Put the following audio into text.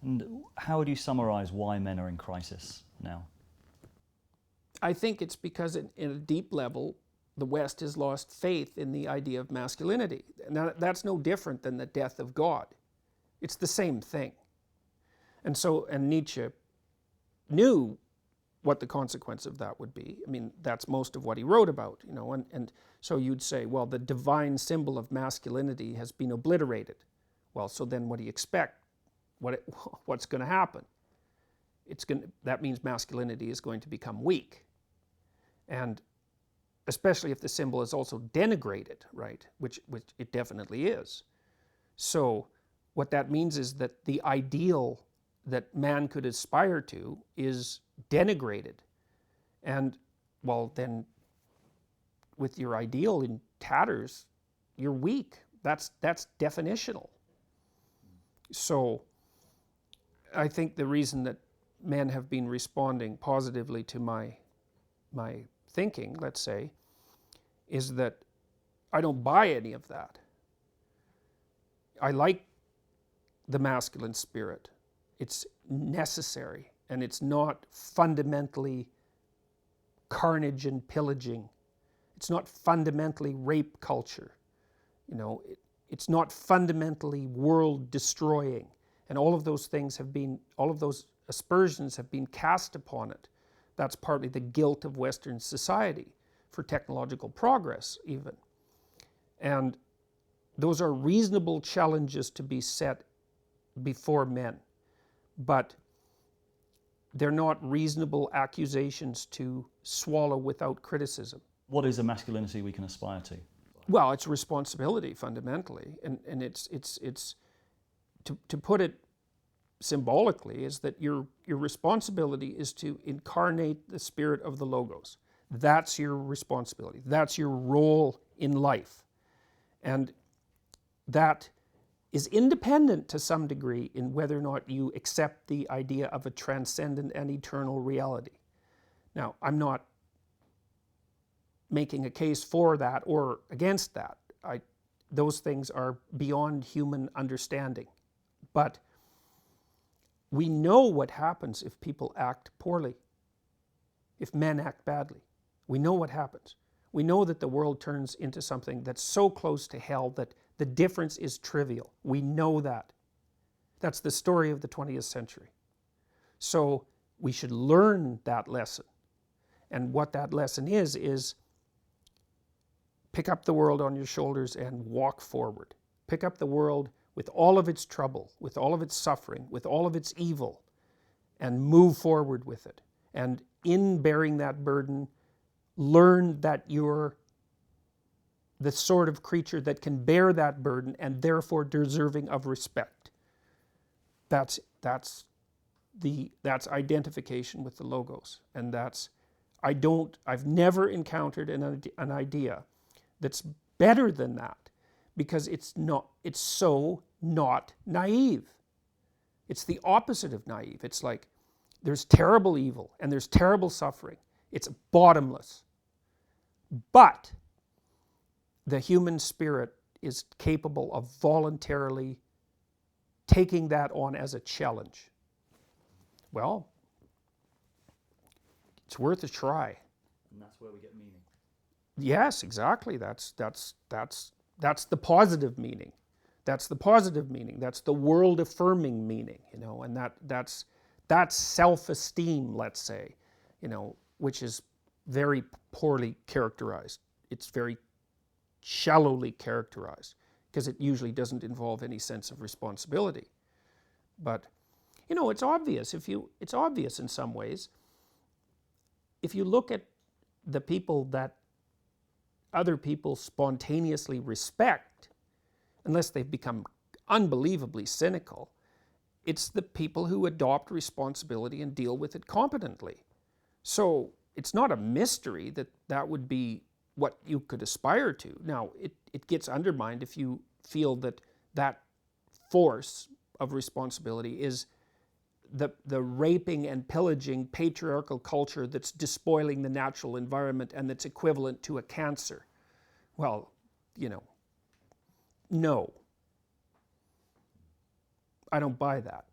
And how would you summarize why men are in crisis now? I think it's because in a deep level, the West has lost faith in the idea of masculinity. Now, that's no different than the death of God. It's the same thing. And Nietzsche knew what the consequence of that would be. I mean, that's most of what he wrote about, you know, and so you'd say, well, the divine symbol of masculinity has been obliterated. Well, so then what do you expect? What's going to happen? That means masculinity is going to become weak. And especially if the symbol is also denigrated, right? Which it definitely is. So what that means is that the ideal that man could aspire to is denigrated. And, well, then with your ideal in tatters, you're weak. That's definitional. So I think the reason that men have been responding positively to my thinking, let's say, is that I don't buy any of that. I like the masculine spirit. It's necessary, and it's not fundamentally carnage and pillaging. It's not fundamentally rape culture. You know, it's not fundamentally world destroying. And all of those things all of those aspersions have been cast upon it. That's partly the guilt of Western society for technological progress, even. And those are reasonable challenges to be set before men, but they're not reasonable accusations to swallow without criticism. What is a masculinity we can aspire to? Well, it's responsibility fundamentally, and it's to put it symbolically, is that your responsibility is to incarnate the spirit of the Logos. That's your responsibility. That's your role in life. And that is independent to some degree in whether or not you accept the idea of a transcendent and eternal reality. Now, I'm not making a case for that or against that. Those things are beyond human understanding. But we know what happens if people act poorly, if men act badly. We know what happens. We know that the world turns into something that's so close to hell that the difference is trivial. We know that. That's the story of the 20th century. So we should learn that lesson. And what that lesson is pick up the world on your shoulders and walk forward. Pick up the world with all of its trouble, with all of its suffering, with all of its evil, and move forward with it. And in bearing that burden, learn that you're the sort of creature that can bear that burden and therefore deserving of respect. That's identification with the Logos. And I've never encountered an idea that's better than that, because it's so not naive. It's the opposite of naive. It's like there's terrible evil and there's terrible suffering. It's bottomless. But the human spirit is capable of voluntarily taking that on as a challenge. Well, it's worth a try. And that's where we get meaning. Yes, exactly. That's the positive meaning. That's the positive meaning. That's the world-affirming meaning, you know, and that's self-esteem, let's say, you know, which is very poorly characterized. It's very shallowly characterized because it usually doesn't involve any sense of responsibility. But, you know, it's obvious. It's obvious in some ways. If you look at the people that other people spontaneously respect, unless they've become unbelievably cynical, it's the people who adopt responsibility and deal with it competently. So it's not a mystery that that would be what you could aspire to. Now, it gets undermined if you feel that that force of responsibility is the raping and pillaging patriarchal culture that's despoiling the natural environment and that's equivalent to a cancer. Well, you know, no. I don't buy that.